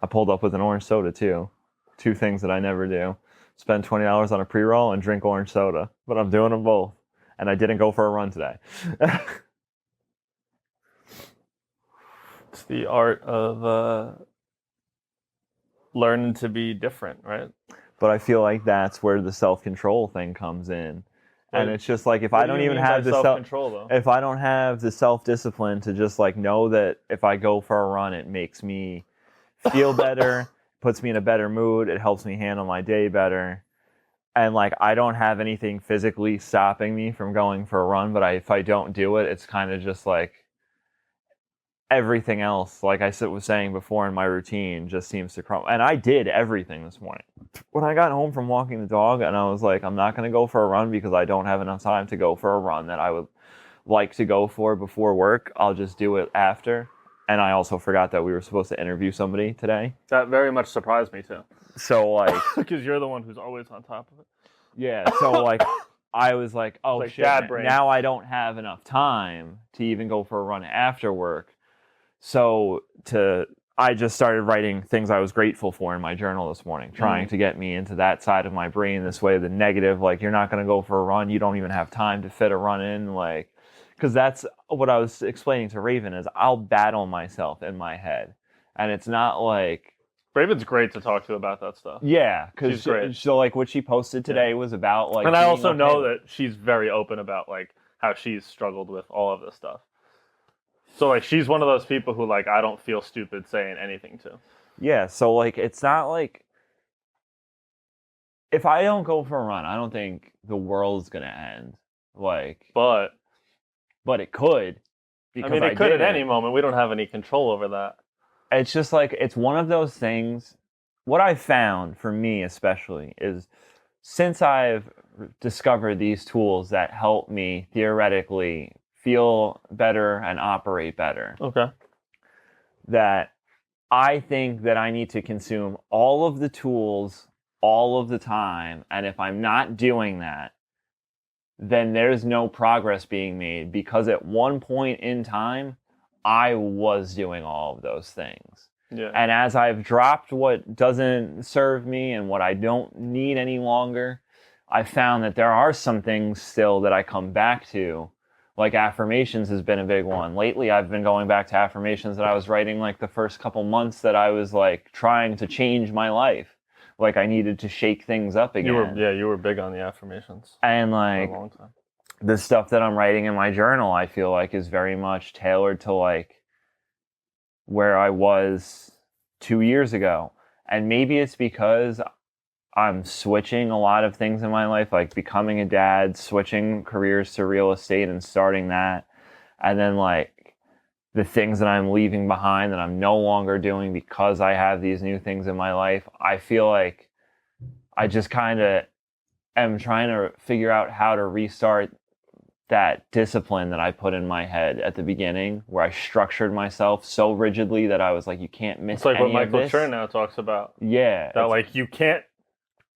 I pulled up with an orange soda too. Two things that I never do. Spend $20 on a pre-roll and drink orange soda. But I'm doing them both. And I didn't go for a run today. It's the art of learning to be different, right? But I feel like that's where the self-control thing comes in. And it's just like if I don't even have the self-control, though? if I don't have the self-discipline to just like know that if I go for a run, it makes me feel better, puts me in a better mood, it helps me handle my day better. And like I don't have anything physically stopping me from going for a run, but if I don't do it, it's kind of just like everything else, like I was saying before in my routine, just seems to crumble. And I did everything this morning. When I got home from walking the dog and I was like, I'm not going to go for a run because I don't have enough time to go for a run that I would like to go for before work. I'll just do it after. And I also forgot that we were supposed to interview somebody today. That very much surprised me too. So like... Because you're the one who's always on top of it. Yeah, so like... I was like, oh like shit, now I don't have enough time to even go for a run after work. So I just started writing things I was grateful for in my journal this morning, trying to get me into that side of my brain this way, the negative, like you're not going to go for a run, you don't even have time to fit a run in, like, because that's what I was explaining to Raven is I'll battle myself in my head. And it's not like... Raven's great to talk to about that stuff. Yeah, because so like what she posted today was about like... And I also know that she's very open about like how she's struggled with all of this stuff. So, like, she's one of those people who, like, I don't feel stupid saying anything to. Yeah, so, like, it's not like... If I don't go for a run, I don't think the world's going to end. Like... But it could. I mean, it could at any moment. We don't have any control over that. It's just, like, it's one of those things... What I've found, for me especially, is since I've discovered these tools that help me, theoretically... feel better and operate better. Okay. That I think that I need to consume all of the tools all of the time. And if I'm not doing that, then there's no progress being made because at one point in time, I was doing all of those things. Yeah. And as I've dropped what doesn't serve me and what I don't need any longer, I found that there are some things still that I come back to. Like affirmations has been a big one. Lately, I've been going back to affirmations that I was writing like the first couple months that I was like trying to change my life. Like I needed to shake things up again. You were big on the affirmations. And like for a long time. The stuff that I'm writing in my journal, I feel like is very much tailored to like where I was 2 years ago. And maybe it's because I'm switching a lot of things in my life, like becoming a dad, switching careers to real estate and starting that. And then like the things that I'm leaving behind that I'm no longer doing because I have these new things in my life. I feel like I just kind of am trying to figure out how to restart that discipline that I put in my head at the beginning where I structured myself so rigidly that I was like, you can't miss It's like any what of Michael this. Chernow talks about. Yeah. That like you can't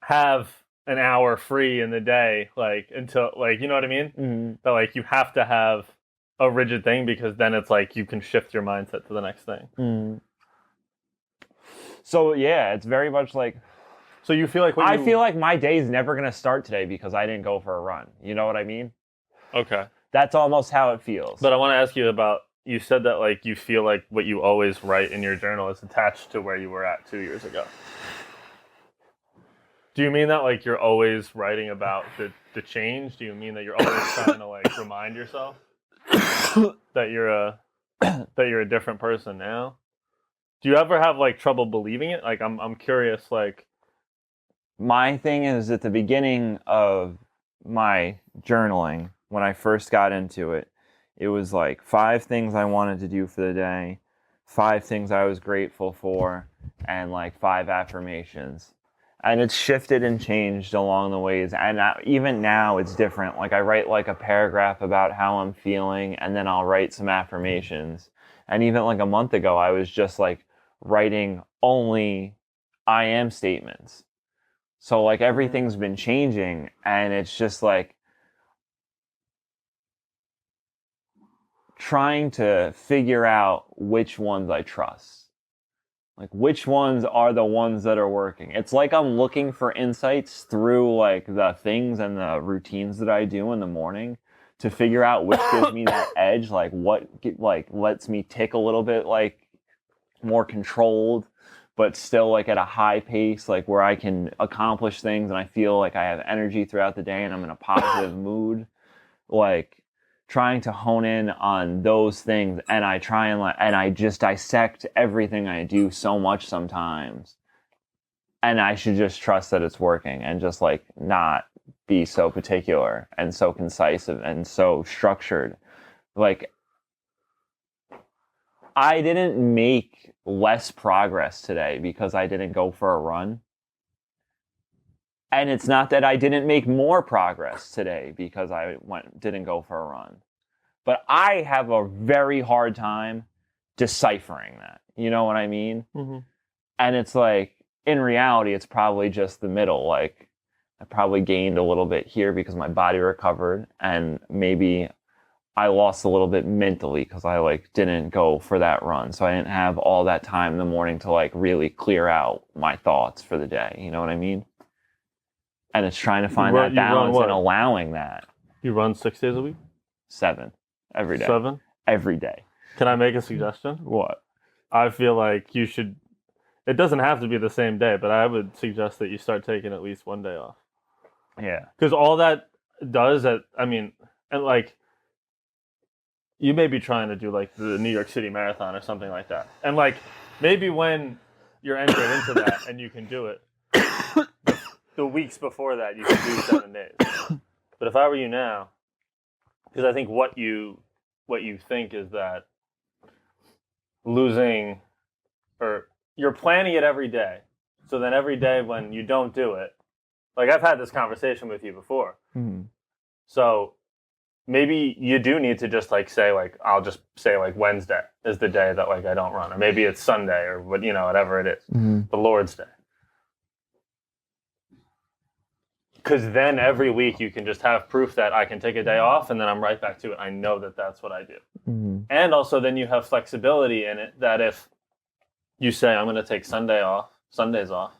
have an hour free in the day, like until like, you know what I mean? Mm-hmm. That like you have to have a rigid thing because then it's like you can shift your mindset to the next thing. Mm-hmm. So yeah, it's very much like... So you feel like... I feel like my day is never going to start today because I didn't go for a run. You know what I mean? Okay. That's almost how it feels. But I want to ask you about... You said that like you feel like what you always write in your journal is attached to where you were at 2 years ago. Do you mean that like you're always writing about the change? Do you mean that you're always trying to like remind yourself that you're a different person now? Do you ever have like trouble believing it? Like I'm curious. Like my thing is at the beginning of my journaling when I first got into it, it was like 5 things I wanted to do for the day, 5 things I was grateful for, and like 5 affirmations. And it's shifted and changed along the ways. And even now it's different. Like I write like a paragraph about how I'm feeling and then I'll write some affirmations. And even like a month ago, I was just like writing only I am statements. So like everything's been changing and it's just like trying to figure out which ones I trust. Like, which ones are the ones that are working? It's like I'm looking for insights through like the things and the routines that I do in the morning to figure out which gives me that edge, like what like lets me tick a little bit like more controlled, but still like at a high pace, like where I can accomplish things and I feel like I have energy throughout the day and I'm in a positive mood. Like trying to hone in on those things, and I try and I just dissect everything I do so much sometimes, and I should just trust that it's working and just like not be so particular and so concise and so structured. Like I didn't make less progress today because I didn't go for a run. And it's not that I didn't make more progress today because I didn't go for a run. But I have a very hard time deciphering that. You know what I mean? Mm-hmm. And it's like, in reality, it's probably just the middle. Like, I probably gained a little bit here because my body recovered. And maybe I lost a little bit mentally because I like didn't go for that run. So I didn't have all that time in the morning to like really clear out my thoughts for the day. You know what I mean? And it's trying to find that balance and allowing that. You run 6 days a week? 7. Every day. 7? Every day. Can I make a suggestion? What? I feel like you should, it doesn't have to be the same day, but I would suggest that you start taking at least one day off. Yeah. Because all that does, and like, you may be trying to do like the New York City Marathon or something like that. And like, maybe when you're entering into that and you can do it, the weeks before that you can do 7 days. But if I were you now, because I think what you think is that losing, or you're planning it every day. So then every day when you don't do it, like I've had this conversation with you before. Mm-hmm. So maybe you do need to just like say like, I'll just say like Wednesday is the day that like I don't run, or maybe it's Sunday or what, whatever it is, the Lord's Day. Because then every week you can just have proof that I can take a day off and then I'm right back to it. I know that that's what I do. Mm-hmm. And also then you have flexibility in it that if you say, I'm going to take Sundays off,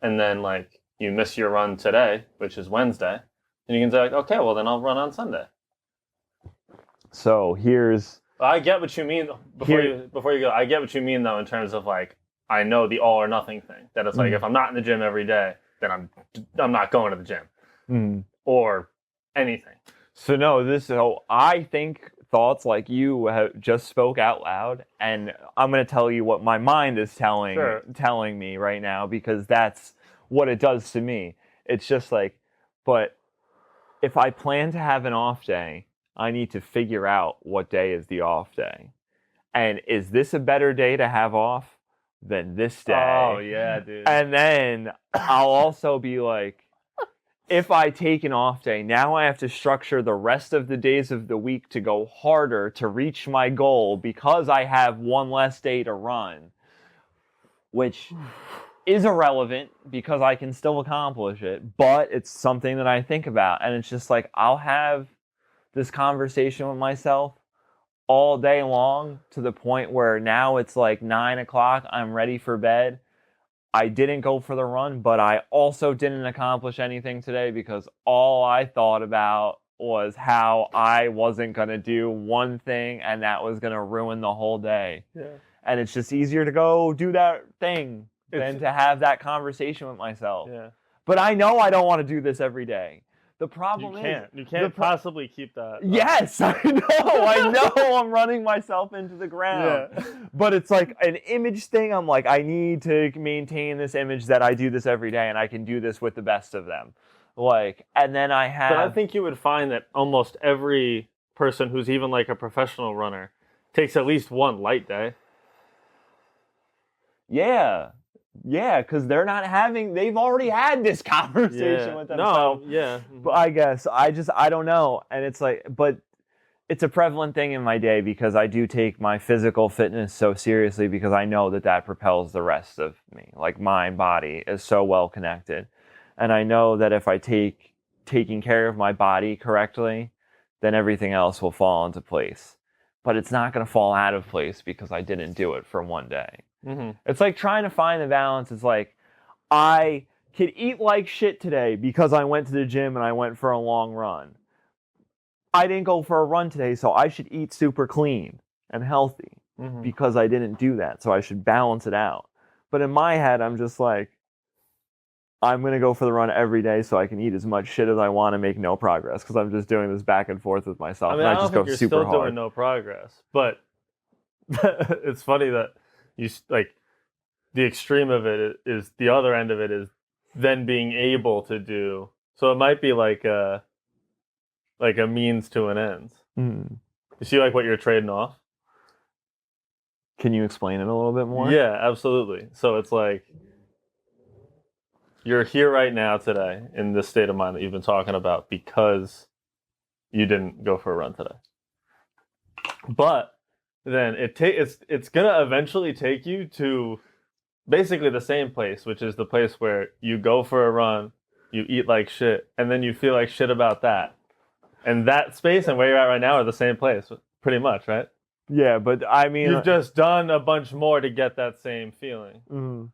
and then like you miss your run today, which is Wednesday, then you can say like, okay, well then I'll run on Sunday. So here's... I get what you mean. Before you go, I get what you mean though in terms of like, I know the all or nothing thing. That it's like, if I'm not in the gym every day, then I'm not going to the gym or anything. So I think thoughts like you have just spoke out loud, and I'm going to tell you what my mind is telling me right now, because that's what it does to me. It's just like, but if I plan to have an off day, I need to figure out what day is the off day. And is this a better day to have off than this day? Oh, yeah, dude. And then I'll also be like, if I take an off day, now I have to structure the rest of the days of the week to go harder to reach my goal because I have one less day to run, which is irrelevant because I can still accomplish it, but it's something that I think about. And it's just like, I'll have this conversation with myself all day long to the point where now it's like 9 o'clock, I'm ready for bed. I didn't go for the run, but I also didn't accomplish anything today because all I thought about was how I wasn't going to do one thing and that was going to ruin the whole day. Yeah. And it's just easier to go do that thing than to have that conversation with myself. Yeah. But I know I don't want to do this every day. The problem you can't possibly keep that. Yes, I know I'm running myself into the ground. Yeah. But it's like an image thing. I'm like, I need to maintain this image that I do this every day and I can do this with the best of them. Like, and then I have... But I think you would find that almost every person who's even like a professional runner takes at least one light day. Yeah. Yeah, because they've already had this conversation with themselves. No, yeah. But I guess, I don't know. And it's like, but it's a prevalent thing in my day because I do take my physical fitness so seriously because I know that propels the rest of me. Like my body is so well connected. And I know that if I taking care of my body correctly, then everything else will fall into place. But it's not going to fall out of place because I didn't do it for one day. It's like trying to find the balance. It's like, I could eat like shit today because I went to the gym and I went for a long run. I didn't go for a run today, so I should eat super clean and healthy because I didn't do that. So I should balance it out. But in my head, I'm just like, I'm going to go for the run every day so I can eat as much shit as I want and make no progress because I'm just doing this back and forth with myself. I mean, and I I don't just think go you're super still hard. doing no progress, but it's funny that you like the extreme of it is the other end of it is then being able to do. So it might be like a means to an end. Mm. You see like what you're trading off? Can you explain it a little bit more? Yeah, absolutely. So it's like you're here right now today in this state of mind that you've been talking about because you didn't go for a run today. But then it's gonna eventually take you to basically the same place, which is the place where you go for a run, you eat like shit, and then you feel like shit about that. And that space and where you're at right now are the same place, pretty much, right? Yeah, but I mean... You've just done a bunch more to get that same feeling. Mm.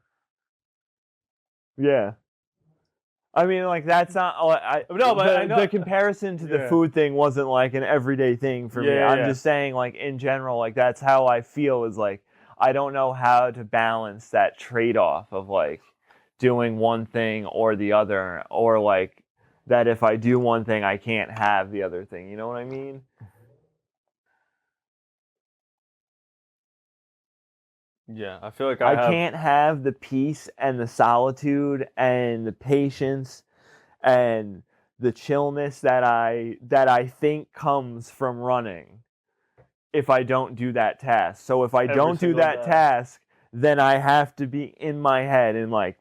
Yeah. I mean, like, that's not... I know the comparison to the food thing wasn't, like, an everyday thing for me. I'm just saying, like, in general, like, that's how I feel is, like, I don't know how to balance that trade-off of, like, doing one thing or the other, or, like, that if I do one thing, I can't have the other thing. You know what I mean? Yeah, I feel like I can't have the peace and the solitude and the patience and the chillness that I think comes from running if I don't do that task. So if I don't do that task, then I have to be in my head and like...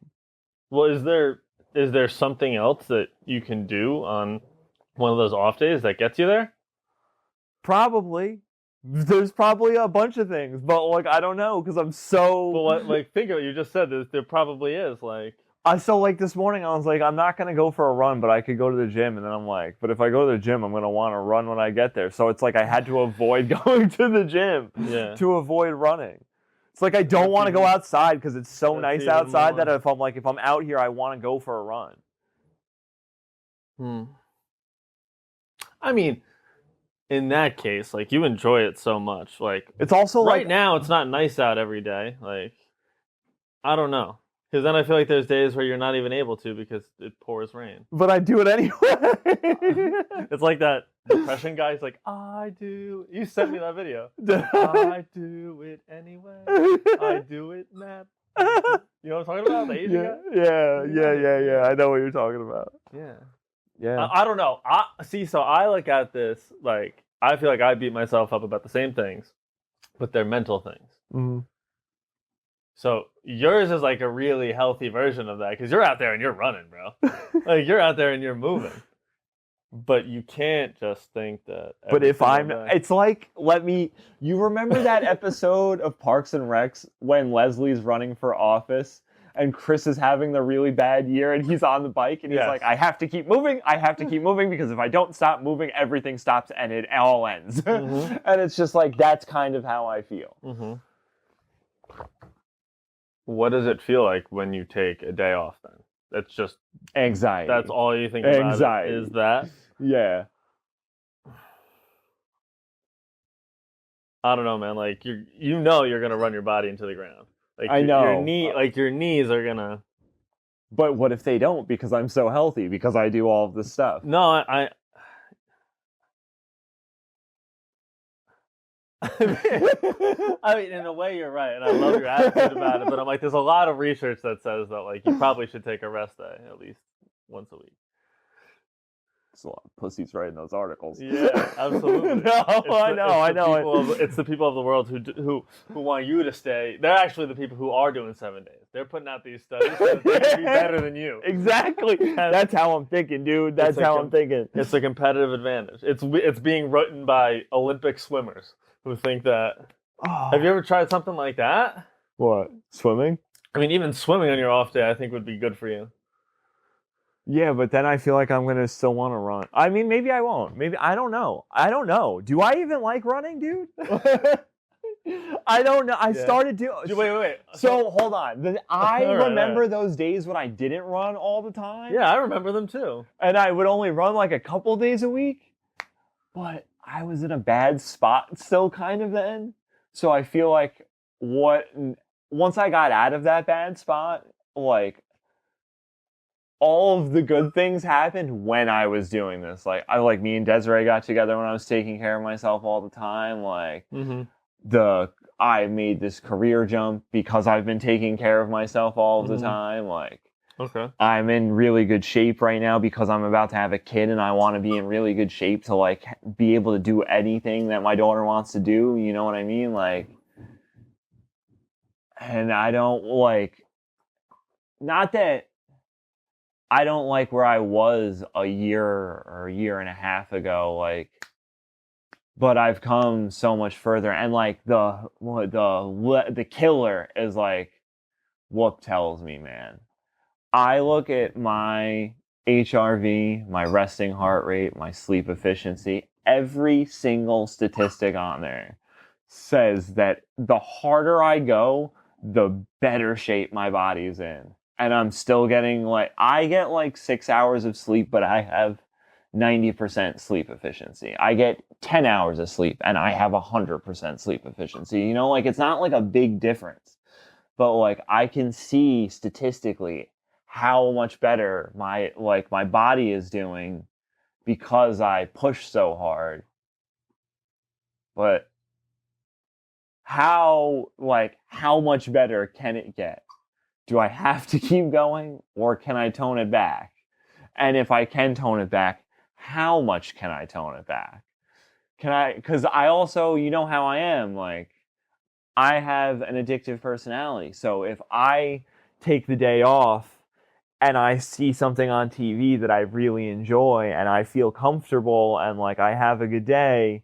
Well, is there something else that you can do on one of those off days that gets you there? Probably. There's probably a bunch of things, but like I don't know because I'm so... Well, like think of it. You just said there probably is like... So like this morning I was like, I'm not gonna go for a run, but I could go to the gym, and then I'm like, but if I go to the gym, I'm gonna want to run when I get there. So it's like I had to avoid going to the gym to avoid running. It's like I don't want to go outside because it's so nice outside that if I'm out here, I want to go for a run. I mean, in that case, like you enjoy it so much. Like it's also right now, it's not nice out every day. Like I don't know, because then I feel like there's days where you're not even able to because it pours rain. But I do it anyway. It's like that depression guy. He's like, I do. You sent me that video. I do it anyway. I do it, Matt. You know what I'm talking about? The Asian guy? Yeah. I know what you're talking about. Yeah. I don't know. So I look at this like I feel like I beat myself up about the same things, but they're mental things. Mm-hmm. So yours is like a really healthy version of that because you're out there and you're running, bro. Like you're out there and you're moving. But you can't just think that. But if it's like, you remember that episode of Parks and Recs when Leslie's running for office and Chris is having the really bad year and he's on the bike and he's like, I have to keep moving because if I don't stop moving, everything stops and it all ends. Mm-hmm. And it's just like, that's kind of how I feel. Mm-hmm. What does it feel like when you take a day off then? That's just anxiety. That's all you think about anxiety. Is that? Yeah. I don't know, man. Like you're gonna run your body into the ground. Like I know. Your knees are gonna. But what if they don't? Because I'm so healthy. Because I do all of this stuff. No, I mean, in a way, you're right, and I love your attitude about it. But I'm like, there's a lot of research that says that like you probably should take a rest day at least once a week. There's a lot of pussies writing those articles. Yeah, absolutely. I know. It's the people of the world who want you to stay. They're actually the people who are doing 7 days. They're putting out these studies so that they can be better than you. Exactly. That's how I'm thinking, dude. That's how I'm thinking. It's a competitive advantage. It's being written by Olympic swimmers who think that. Oh. Have you ever tried something like that? What? Swimming? I mean, even swimming on your off day, I think would be good for you. Yeah, but then I feel like I'm going to still want to run. I mean, maybe I won't. Maybe, I don't know. Do I even like running, dude? I don't know. I Yeah. started to. Wait. So hold on. I All right, remember those days when I didn't run all the time. Yeah, I remember them too. And I would only run like a couple days a week. But I was in a bad spot still kind of then. So I feel like once I got out of that bad spot, like all of the good things happened when I was doing this. Like me and Desiree got together when I was taking care of myself all the time. Like I made this career jump because I've been taking care of myself all of the time. Like I'm in really good shape right now because I'm about to have a kid and I want to be in really good shape to like be able to do anything that my daughter wants to do. You know what I mean? Like, and I don't like, not that I don't like where I was a year or a year and a half ago, like, but I've come so much further. And like the killer is like Whoop tells me, man. I look at my HRV, my resting heart rate, my sleep efficiency, every single statistic on there says that the harder I go, the better shape my body's in. And I'm still getting I get like 6 hours of sleep, but I have 90% sleep efficiency. I get 10 hours of sleep and I have 100% sleep efficiency. You know, like it's not like a big difference, but like I can see statistically how much better my body is doing because I push so hard. But how much better can it get? Do I have to keep going or can I tone it back? And if I can tone it back, how much can I tone it back? Because I also, you know how I am, like I have an addictive personality. So if I take the day off and I see something on TV that I really enjoy and I feel comfortable and like I have a good day,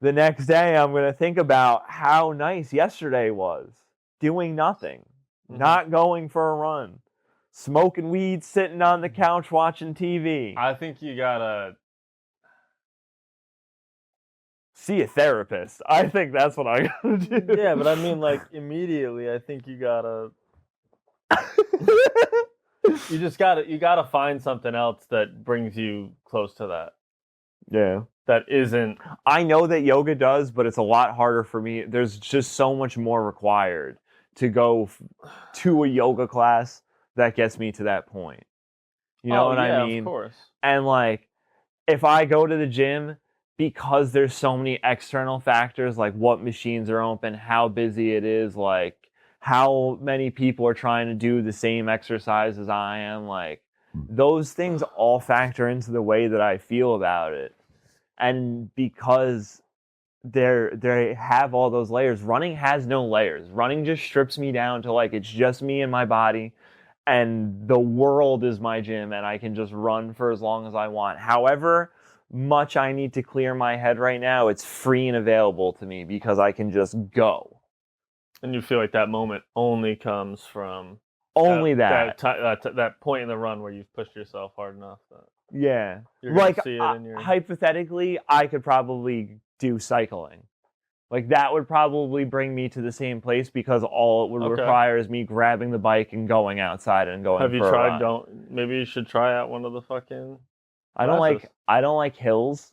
the next day I'm going to think about how nice yesterday was. Doing nothing. Not going for a run. Smoking weed, sitting on the couch watching TV. I think you gotta see a therapist. I think that's what I gotta do. Yeah, but I mean like immediately I think you gotta you gotta find something else that brings you close to that. Yeah. That isn't. I know that yoga does, but it's a lot harder for me. There's just so much more required to go to a yoga class that gets me to that point. You know what I mean? Of course. And like, if I go to the gym, because there's so many external factors, like what machines are open, how busy it is, like how many people are trying to do the same exercise as I am, like those things all factor into the way that I feel about it. And because they have all those layers, running has no layers. Running just strips me down to like it's just me and my body, and the world is my gym, and I can just run for as long as I want. However much I need to clear my head right now, it's free and available to me because I can just go. And you feel like that moment only comes from that point in the run where you've pushed yourself hard enough that yeah, you're gonna see it in your... hypothetically, I could probably do cycling. Like that would probably bring me to the same place because all it would require is me grabbing the bike and going outside and going. Have you tried? Maybe you should try out one of the fucking. I don't like hills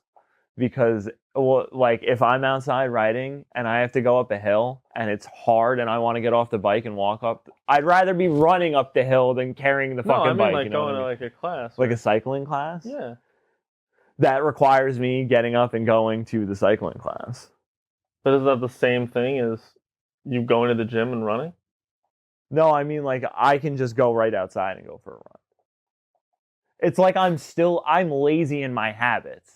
because like if I'm outside riding and I have to go up a hill and it's hard and I want to get off the bike and walk up, I'd rather be running up the hill than carrying the fucking bike. Like you know going to like a class, like a cycling class. Yeah, that requires me getting up and going to the cycling class. But is that the same thing as you going to the gym and running? No, I mean like I can just go right outside and go for a run. It's like I'm lazy in my habits,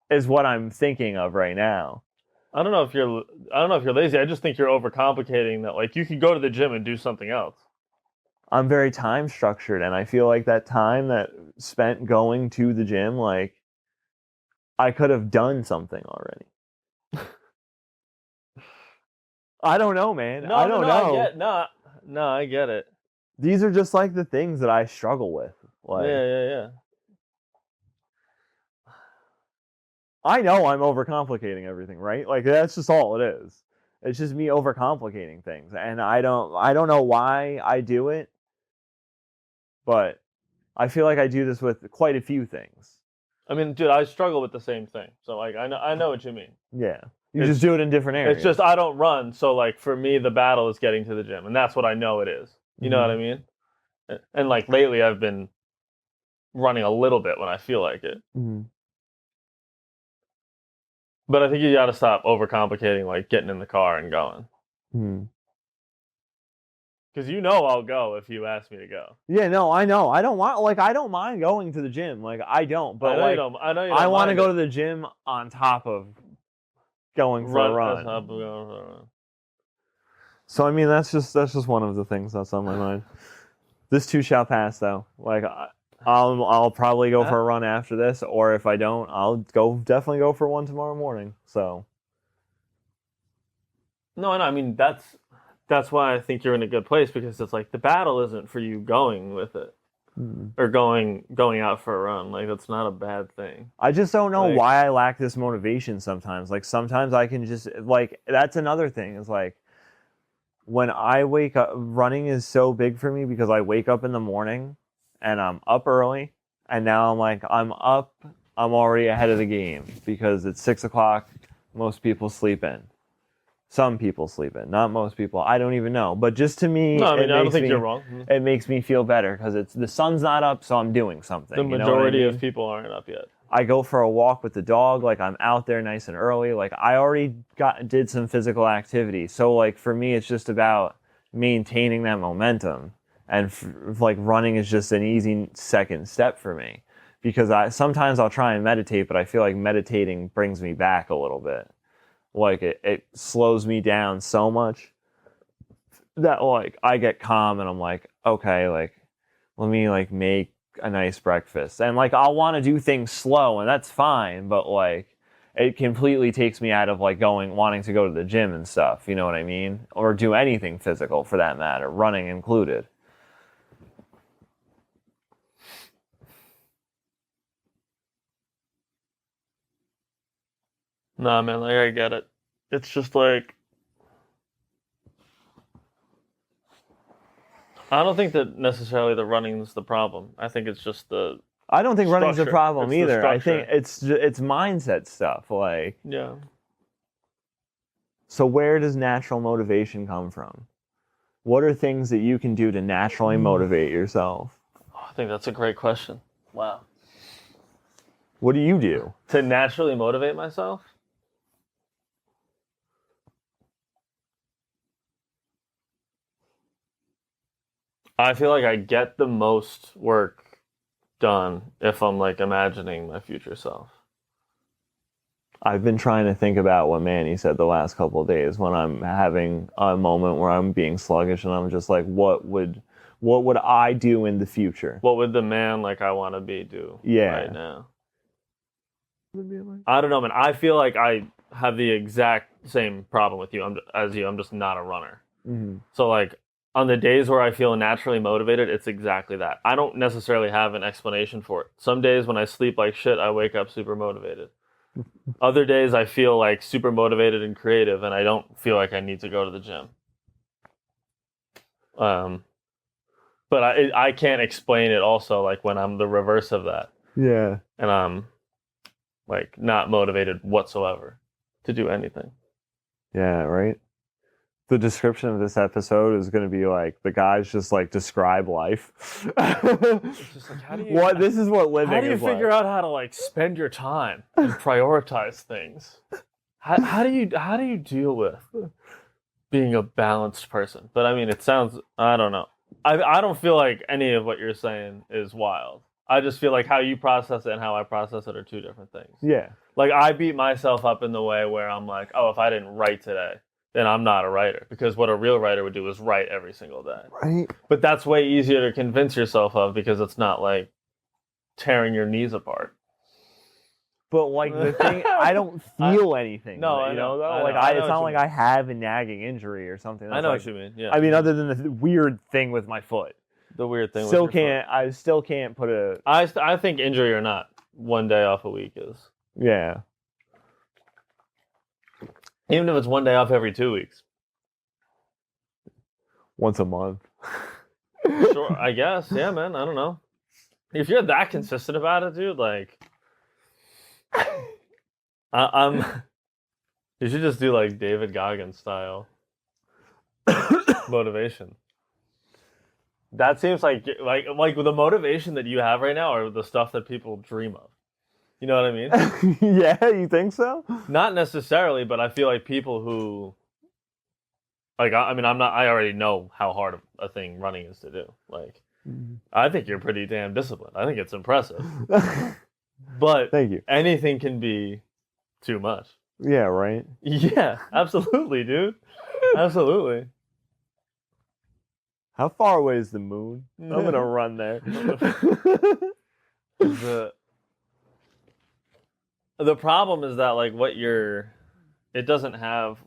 is what I'm thinking of right now. I don't know if you're lazy. I just think you're overcomplicating that. Like you could go to the gym and do something else. I'm very time structured, and I feel like that time that spent going to the gym, like I could have done something already. I don't know, man. I don't know. I get it. These are just like the things that I struggle with. Like, yeah. I know I'm overcomplicating everything, right? Like that's just all it is. It's just me overcomplicating things, and I don't know why I do it, but I feel like I do this with quite a few things. I mean, dude, I struggle with the same thing. So like, I know what you mean. Yeah, you just do it in different areas. It's just I don't run, so like for me, the battle is getting to the gym, and that's what I know it is. You know what I mean? And like lately, I've been running a little bit when I feel like it. Mm-hmm. But I think you got to stop overcomplicating, like getting in the car and going. Because you know I'll go if you ask me to go. Yeah, no, I know. I don't mind going to the gym. Like I don't, but I know I want to go to the gym on top of going for a run. So I mean, that's just one of the things that's on my mind. This too shall pass, though. Like I'll probably go for a run after this, or if I don't, I'll definitely go for one tomorrow morning. So. No, I mean that's why I think you're in a good place, because it's like the battle isn't for you going with it or going out for a run. Like that's not a bad thing. I just don't know why I lack this motivation sometimes. Like sometimes I can just like that's another thing. Is like when I wake up, running is so big for me because I wake up in the morning and I'm up early, and now I'm like I'm already ahead of the game because it's 6 o'clock. Most people sleep in. Some people sleep in, not most people. I don't even know. But just to me, no, I mean, I don't think you're wrong. It makes me feel better because the sun's not up, so I'm doing something. The majority of people aren't up yet. I go for a walk with the dog. Like I'm out there nice and early. Like I already did some physical activity. So like for me, it's just about maintaining that momentum. And like running is just an easy second step for me because sometimes I'll try and meditate, but I feel like meditating brings me back a little bit. Like it slows me down so much that like I get calm and I'm like, okay, like let me like make a nice breakfast. And like I'll want to do things slow and that's fine, but like it completely takes me out of like wanting to go to the gym and stuff, you know what I mean? Or do anything physical for that matter, running included. Nah, man, like I get it. It's just like I don't think that necessarily the running is the problem. I think it's just the I don't think running's the problem either. I think it's mindset stuff. Like yeah. So where does natural motivation come from? What are things that you can do to naturally motivate yourself? Oh, I think that's a great question. Wow. What do you do to naturally motivate myself? I feel like I get the most work done if I'm like imagining my future self. I've been trying to think about what Manny said the last couple of days when I'm having a moment where I'm being sluggish and I'm just like, what would I do in the future? What would the man like I want to be do right now? I don't know, man. I feel like I have the exact same problem with you as you. I'm just not a runner. Mm-hmm. So like on the days where I feel naturally motivated, it's exactly that. I don't necessarily have an explanation for it. Some days when I sleep like shit, I wake up super motivated. Other days I feel like super motivated and creative, and I don't feel like I need to go to the gym. But I can't explain it also, like when I'm the reverse of that. Yeah. And I'm like not motivated whatsoever to do anything. Yeah, right? The description of this episode is going to be like the guys just like describe life. It's just like, how do you, this is what living is. How do you figure out how to like spend your time and prioritize things? How do you deal with being a balanced person? But I mean, it sounds, I don't know. I don't feel like any of what you're saying is wild. I just feel like how you process it and how I process it are two different things. Yeah. Like I beat myself up in the way where I'm like, oh, if I didn't write today, then I'm not a writer. Because what a real writer would do is write every single day. Right. But that's way easier to convince yourself of because it's not like tearing your knees apart. But like the thing, I don't feel anything. No, I know though. It's not like I have a nagging injury or something. I know like, what you mean. Yeah. I mean, other than the weird thing with my foot. The weird thing. I still can't put a. I think injury or not, one day off a week is. Yeah. Even if it's one day off every 2 weeks. Once a month. Sure, I guess. Yeah, man. I don't know. If you're that consistent about it, dude, like, I'm. You should just do like David Goggins style motivation. That seems like the motivation that you have right now are the stuff that people dream of. You know what I mean? Yeah, you think so? Not necessarily, but I feel like people who like I mean I already know how hard a thing running is to do. Like I think you're pretty damn disciplined. I think it's impressive. But Thank you. anything can be too much. Yeah, right? Yeah, absolutely, dude. Absolutely. How far away is the moon? I'm gonna run there. The problem is that like it doesn't have.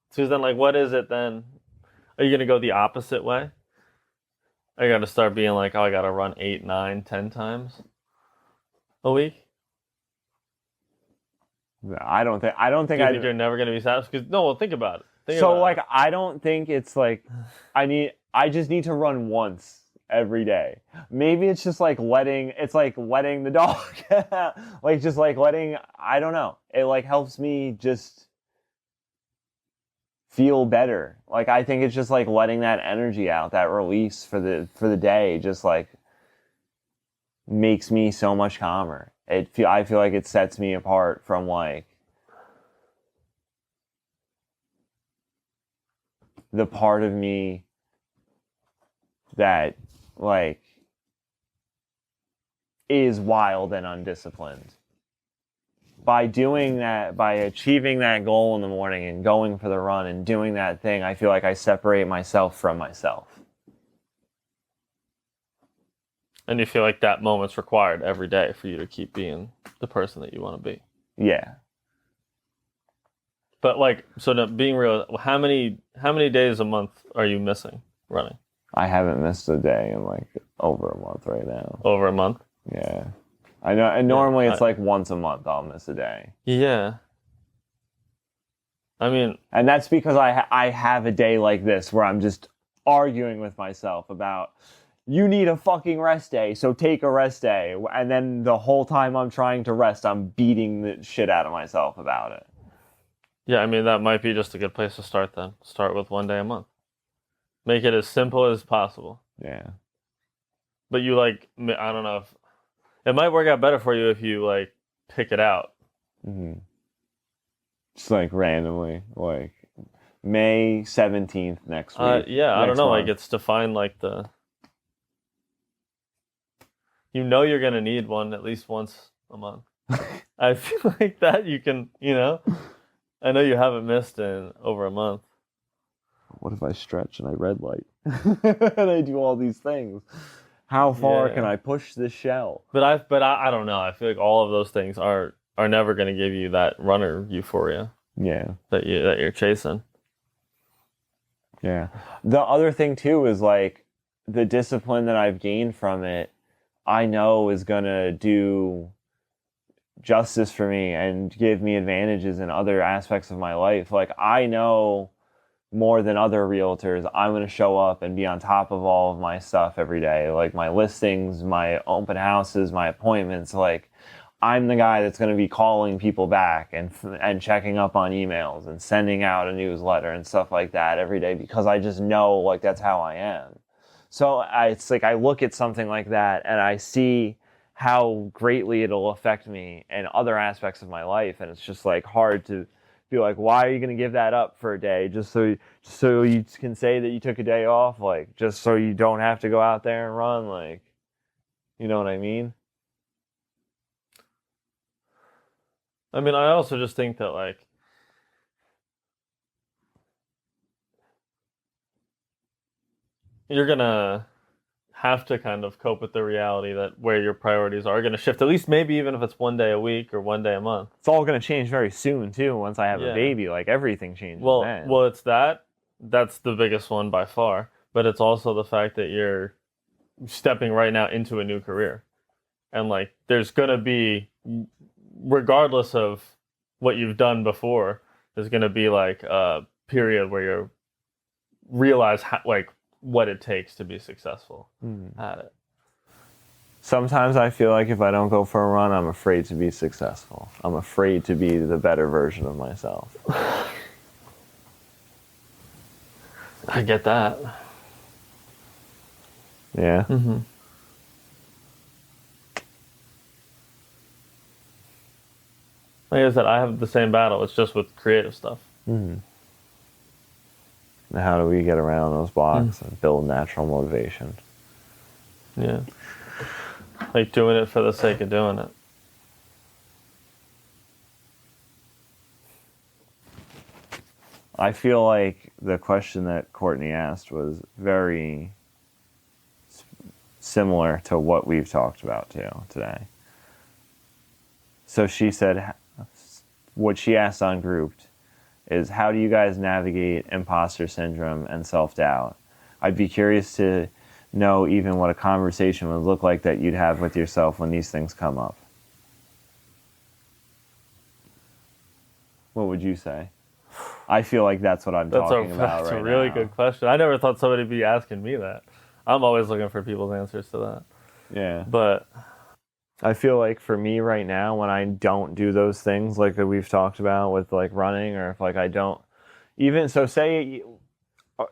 So then like what is it then? Are you gonna go the opposite way? Are you gonna start being like, oh, I gotta run 8, 9, 10 times a week? I don't think Do you think you're never gonna be satisfied? Because no, well, think about it. I don't think it's like I just need to run once every day. Maybe it's just like letting the dog like just like letting, I don't know. It like helps me just feel better. Like I think it's just like letting that energy out, that release for the day just like makes me so much calmer. I feel like it sets me apart from like the part of me that like is wild and undisciplined. By doing that, by achieving that goal in the morning and going for the run and doing that thing, I feel like I separate myself from myself. And you feel like that moment's required every day for you to keep being the person that you want to be. Yeah. But like, so now being real, how many days a month are you missing running? I haven't missed a day in like over a month right now. Over a month? Yeah. I know, and normally it's like once a month I'll miss a day. Yeah. I mean, and that's because I have a day like this where I'm just arguing with myself about, you need a fucking rest day, so take a rest day. And then the whole time I'm trying to rest, I'm beating the shit out of myself about it. Yeah, I mean, that might be just a good place to start then. Start with one day a month. Make it as simple as possible. Yeah. But you like, I don't know if, it might work out better for you if you like pick it out. Mm-hmm. Just like randomly, like May 17th next week. Yeah, I don't know. Like it's defined like you know you're going to need one at least once a month. I feel like that you can, I know you haven't missed in over a month. What if I stretch and I red light? And I do all these things. How far can I push this shell? But I don't know. I feel like all of those things are never going to give you that runner euphoria. Yeah. That you're chasing. Yeah. The other thing too is like the discipline that I've gained from it, I know is going to do justice for me and give me advantages in other aspects of my life. Like I know more than other realtors, I'm going to show up and be on top of all of my stuff every day. Like my listings, my open houses, my appointments. Like I'm the guy that's going to be calling people back and checking up on emails and sending out a newsletter and stuff like that every day because I just know like that's how I am. So it's like I look at something like that and I see how greatly it'll affect me in other aspects of my life, and it's just like hard to be like, why are you going to give that up for a day just so you can say that you took a day off, like just so you don't have to go out there and run, like, you know what I mean? I mean, I also just think that like you're gonna have to kind of cope with the reality that where your priorities are going to shift, at least maybe even if it's one day a week or one day a month. It's all going to change very soon too once I have a baby. Like everything changes then. Well, it's that's the biggest one by far, but it's also the fact that you're stepping right now into a new career. And like there's going to be, regardless of what you've done before, there's going to be like a period where you realize like what it takes to be successful at it. Sometimes I feel like if I don't go for a run, I'm afraid to be successful. I'm afraid to be the better version of myself. I get that. Yeah? Mm-hmm. Like I said, I have the same battle. It's just with creative stuff. Mm-hmm. How do we get around those blocks and build natural motivation? Yeah. Like doing it for the sake of doing it. I feel like the question that Courtney asked was very similar to what we've talked about too today. So she said, what she asked on Grouped is, how do you guys navigate imposter syndrome and self-doubt? I'd be curious to know even what a conversation would look like that you'd have with yourself when these things come up. What would you say? I feel like that's what I'm talking about right now. That's a really good question. I never thought somebody would be asking me that. I'm always looking for people's answers to that. Yeah. But I feel like for me right now, when I don't do those things like that we've talked about with like running, or if like I don't even, so say,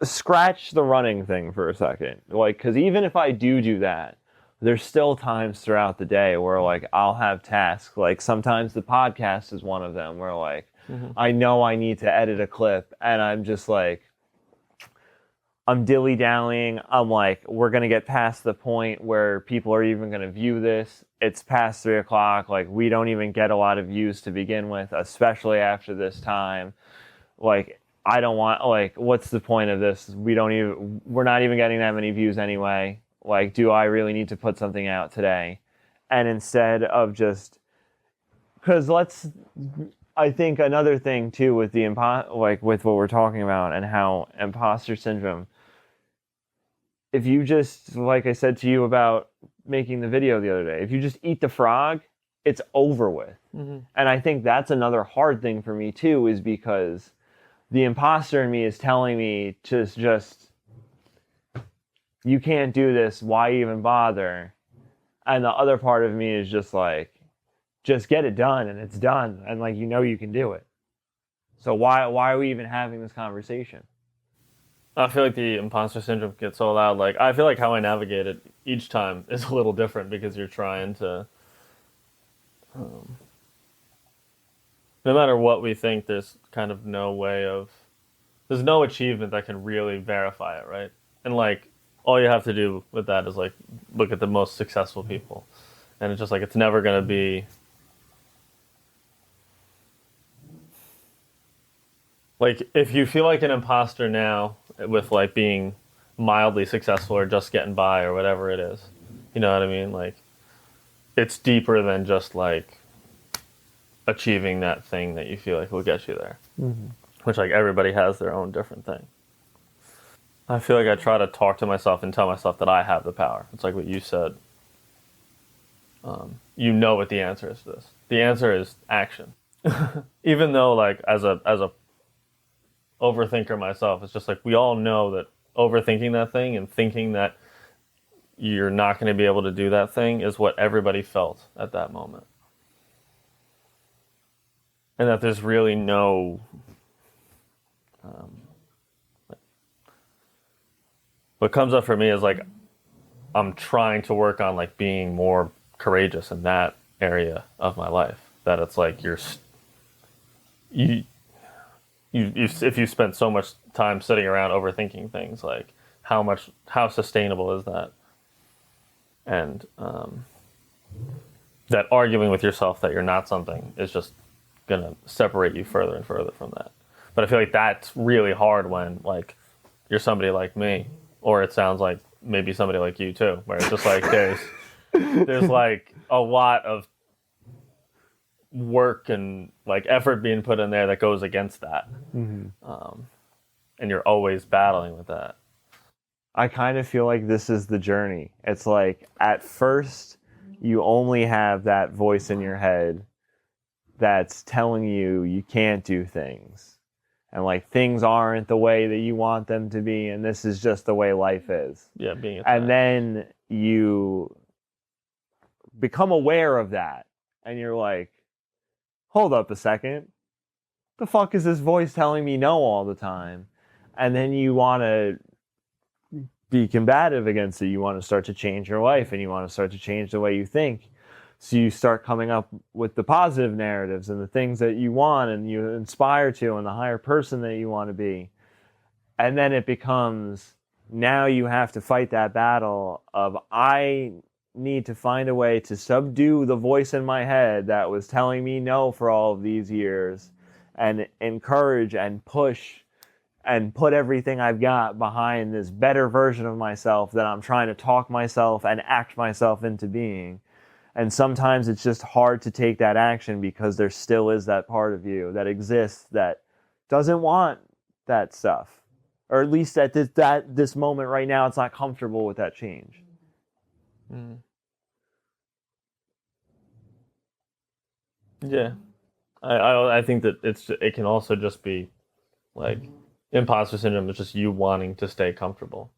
scratch the running thing for a second. Like, because even if I do that, there's still times throughout the day where like I'll have tasks. Like sometimes the podcast is one of them where like I know I need to edit a clip and I'm just like, I'm dilly-dallying. I'm like, we're going to get past the point where people are even going to view this. It's past 3 o'clock. Like, we don't even get a lot of views to begin with, especially after this time. Like, I don't want, like, what's the point of this? We're not even getting that many views anyway. Like, do I really need to put something out today? And instead of just, because I think another thing too with the with what we're talking about and how imposter syndrome, if you just, like I said to you about making the video the other day, if you just eat the frog, it's over with. And I think that's another hard thing for me too, is because the imposter in me is telling me to just, you can't do this, why even bother? And the other part of me is just like, just get it done and it's done. And like, you know you can do it. So why are we even having this conversation? I feel like the imposter syndrome gets so loud. Like, I feel like how I navigate it each time is a little different because you're trying to, no matter what we think, there's kind of there's no achievement that can really verify it, right? And like, all you have to do with that is like, look at the most successful people. And it's just like, it's never going to be, like, if you feel like an imposter now with like being mildly successful or just getting by or whatever it is, you know what I mean? Like, it's deeper than just like achieving that thing that you feel like will get you there. Which, like, everybody has their own different thing. I feel like I try to talk to myself and tell myself that I have the power. It's like what you said. You know what the answer is to this. The answer is action. Even though, like, as a overthinker myself, it's just like, we all know that overthinking that thing and thinking that you're not going to be able to do that thing is what everybody felt at that moment. And that there's really no, what comes up for me is like, I'm trying to work on like being more courageous in that area of my life. That it's like if you spend so much time sitting around overthinking things, like how sustainable is that? And that arguing with yourself that you're not something is just gonna separate you further and further from that. But I feel like that's really hard when like you're somebody like me, or it sounds like maybe somebody like you too, where it's just like there's like a lot of work and like effort being put in there that goes against that. And you're always battling with that. I kind of feel like this is the journey. It's like, at first, you only have that voice in your head that's telling you can't do things. and like things aren't the way that you want them to be, and this is just the way life is. Yeah, being attacked. And then you become aware of that, and you're like, hold up a second, the fuck is this voice telling me no all the time? And then you want to be combative against it. You want to start to change your life, and you want to start to change the way you think. So you start coming up with the positive narratives and the things that you want and you inspire to, and the higher person that you want to be. And then it becomes, now you have to fight that battle of, I need to find a way to subdue the voice in my head that was telling me no for all of these years, and encourage and push and put everything I've got behind this better version of myself that I'm trying to talk myself and act myself into being. And sometimes it's just hard to take that action because there still is that part of you that exists that doesn't want that stuff. Or at least at this moment right now, it's not comfortable with that change. Mm. Yeah. I think that it can also just be like imposter syndrome is just you wanting to stay comfortable.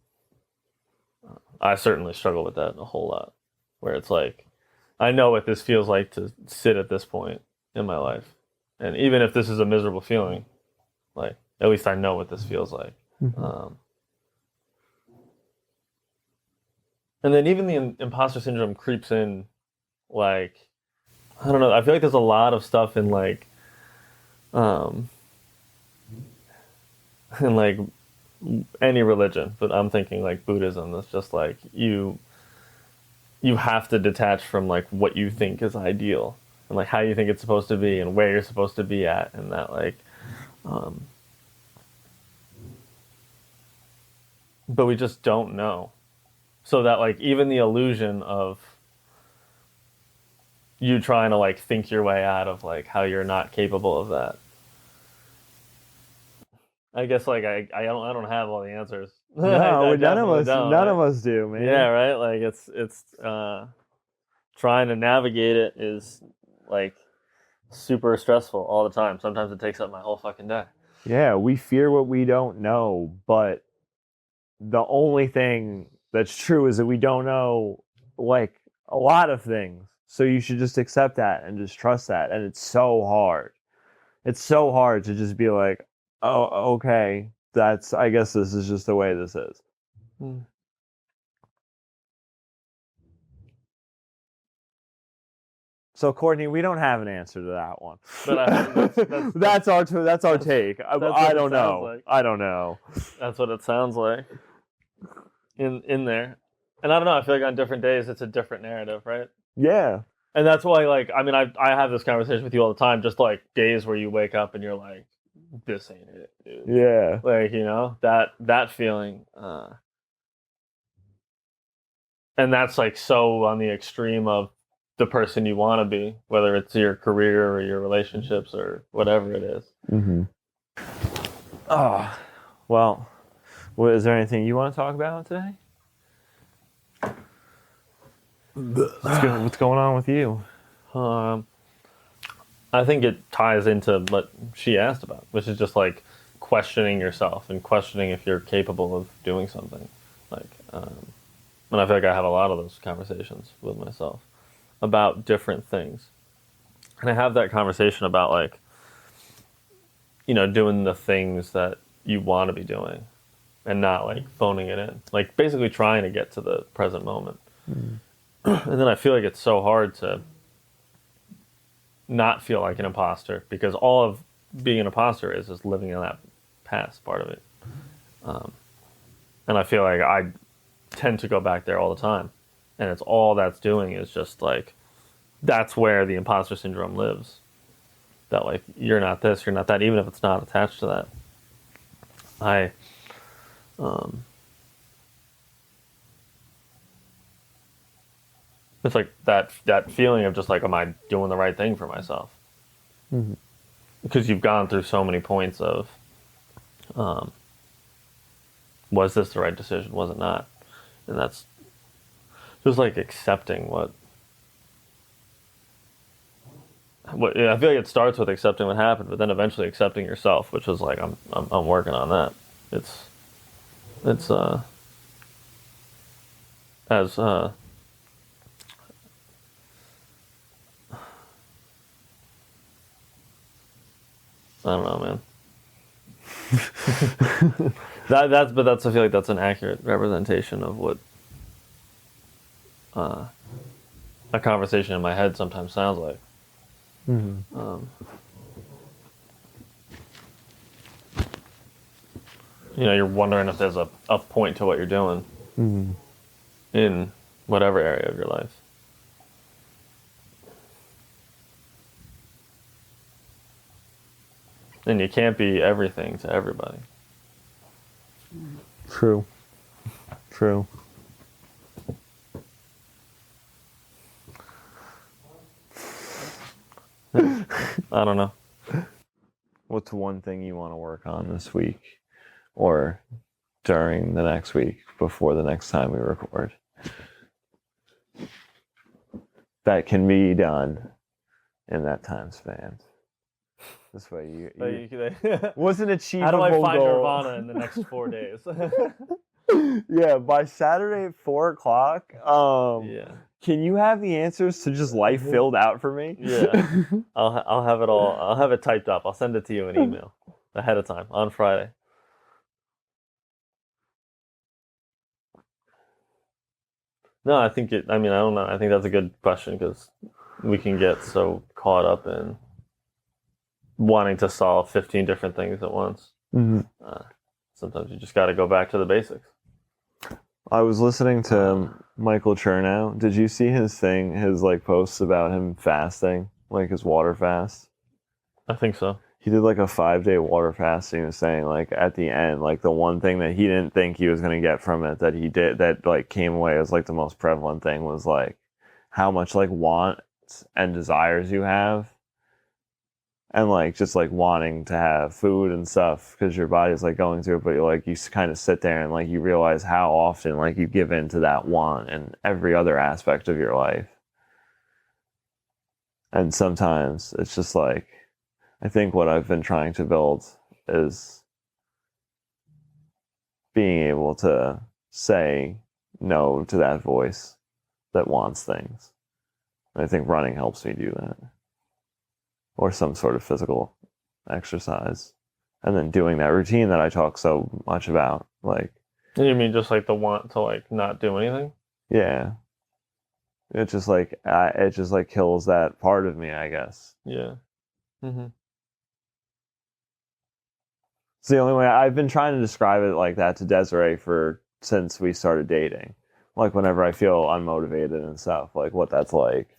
I certainly struggle with that a whole lot, where it's like, I know what this feels like to sit at this point in my life. And even if this is a miserable feeling, like, at least I know what this feels like. Mm-hmm. And then even the imposter syndrome creeps in, like, I don't know, I feel like there's a lot of stuff in like, in like any religion, but I'm thinking like Buddhism, that's just like, you have to detach from like what you think is ideal and like how you think it's supposed to be and where you're supposed to be at, and that like but we just don't know. So that like even the illusion of you trying to like think your way out of like how you're not capable of that. I guess like I don't have all the answers. No, none of us do, man. Yeah, right. Like it's trying to navigate it is like super stressful all the time. Sometimes it takes up my whole fucking day. Yeah, we fear what we don't know, but the only thing that's true is that we don't know like a lot of things. So you should just accept that and just trust that. And it's so hard. It's so hard to just be like, oh, okay, I guess this is just the way this is. Hmm. So Courtney, we don't have an answer to that one. But that's our take. I don't know. Like. I don't know. That's what it sounds like in there. And I don't know, I feel like on different days it's a different narrative, right? Yeah. And that's why, like, I mean, I have this conversation with you all the time, just like days where you wake up and you're like, this ain't it, dude. Yeah. Like, you know, that feeling. And that's like so on the extreme of the person you want to be, whether it's your career or your relationships or whatever it is. Mm-hmm. Oh, well, is there anything you want to talk about today? What's going on with you? I think it ties into what she asked about, which is just like questioning yourself and questioning if you're capable of doing something. Like, and I feel like I have a lot of those conversations with myself about different things. And I have that conversation about like, you know, doing the things that you want to be doing and not like phoning it in. Like basically trying to get to the present moment. Mm. And then I feel like it's so hard to not feel like an imposter, because all of being an imposter is just living in that past part of it. And I feel like I tend to go back there all the time. And it's all that's doing is just like, that's where the imposter syndrome lives. That like, you're not this, you're not that, even if it's not attached to that. It's like that feeling of just like, am I doing the right thing for myself? Mm-hmm. Because you've gone through so many points of, was this the right decision? Was it not? And that's just like accepting what, I feel like it starts with accepting what happened, but then eventually accepting yourself, which is like I'm working on that. It's as I don't know, man. That's I feel like that's an accurate representation of what a conversation in my head sometimes sounds like. You're wondering if there's a point to what you're doing in whatever area of your life. And you can't be everything to everybody. True. I don't know. What's one thing you want to work on this week or during the next week before the next time we record that can be done in that time span? This way what's an achievable How do I find goal? Nirvana in the next 4 days? Yeah, by Saturday at 4:00. Yeah. Can you have the answers to just life filled out for me? Yeah. I'll have it all. I'll have it typed up. I'll send it to you in email ahead of time on Friday. No, I think I don't know. I think that's a good question because we can get so caught up in wanting to solve 15 different things at once. Sometimes you just got to go back to the basics. I was listening to Michael Chernow. Did you see his like posts about him fasting, like his water fast? I think so. He did like a 5-day water fast. And he was saying like at the end, like the one thing that he didn't think he was going to get from it that he did that like came away as like the most prevalent thing was like how much like wants and desires you have. And like just like wanting to have food and stuff because your body's like going through it, but you kind of sit there and like you realize how often like you give in to that want in every other aspect of your life. And sometimes it's just like, I think what I've been trying to build is being able to say no to that voice that wants things. And I think running helps me do that. Or some sort of physical exercise. And then doing that routine that I talk so much about. Like, You mean just like the want to like not do anything? Yeah. It just like kills that part of me, I guess. Yeah. Mm-hmm. It's the only way I've been trying to describe it like that to Desiree since we started dating. Like whenever I feel unmotivated and stuff, like what that's like.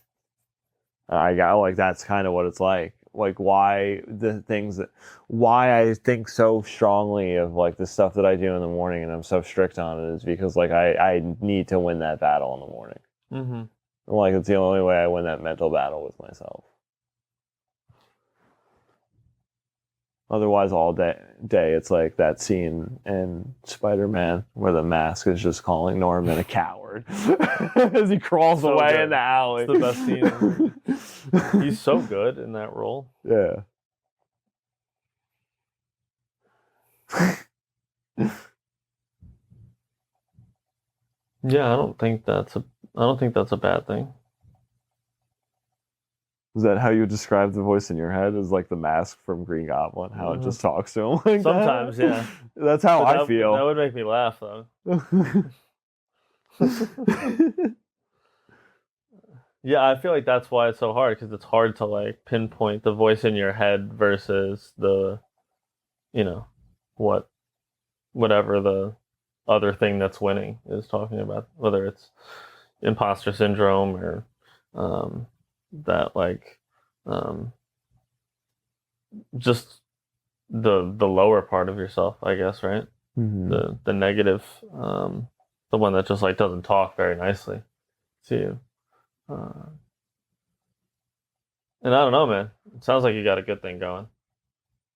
I got like that's kind of what it's like. Like why I think so strongly of like the stuff that I do in the morning and I'm so strict on it is because like I need to win that battle in the morning. Mm-hmm. Like it's the only way I win that mental battle with myself. Otherwise, all day it's like that scene in Spider-Man where the mask is just calling Norman a coward as he crawls away good. in the alley. It's the best scene. He's so good in that role. Yeah. Yeah, I don't think that's a bad thing. Is that how you describe the voice in your head? Is like the mask from Green Goblin, how it just talks to him like Sometimes, that? yeah. That's how I feel. That would make me laugh, though. Yeah, I feel like that's why it's so hard, because it's hard to like pinpoint the voice in your head versus the, whatever the other thing that's winning is talking about, whether it's imposter syndrome or that like just the lower part of yourself, I guess, right? Mm-hmm. The negative, the one that just like doesn't talk very nicely to you. And I don't know, man. It sounds like you got a good thing going,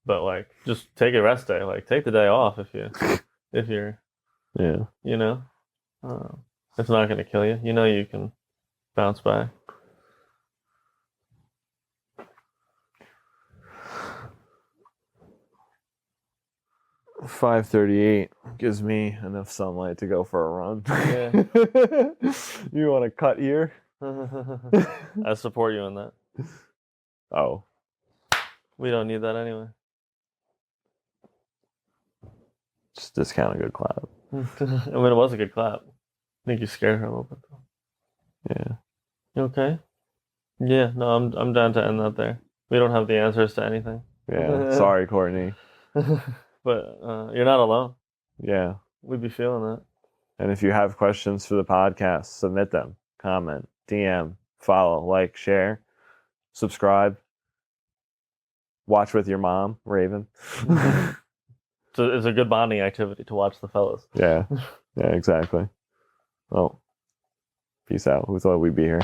but like just take a rest day. Like take the day off if you're Yeah. It's not going to kill you. You can bounce back. 5:38 gives me enough sunlight to go for a run. Yeah. You want to cut here? I support you in that. Oh. We don't need that anyway. Just discount a good clap. I mean, it was a good clap. I think you scared her a little bit, though. Yeah. You okay? Yeah, no, I'm down to end that there. We don't have the answers to anything. Yeah. Sorry, Courtney. But you're not alone. Yeah. We'd be feeling that. And if you have questions for the podcast, submit them. Comment, DM, follow, like, share, subscribe. Watch with your mom, Raven. So it's a good bonding activity to watch the fellas. Yeah. Yeah, exactly. Well, peace out. Who thought we'd be here?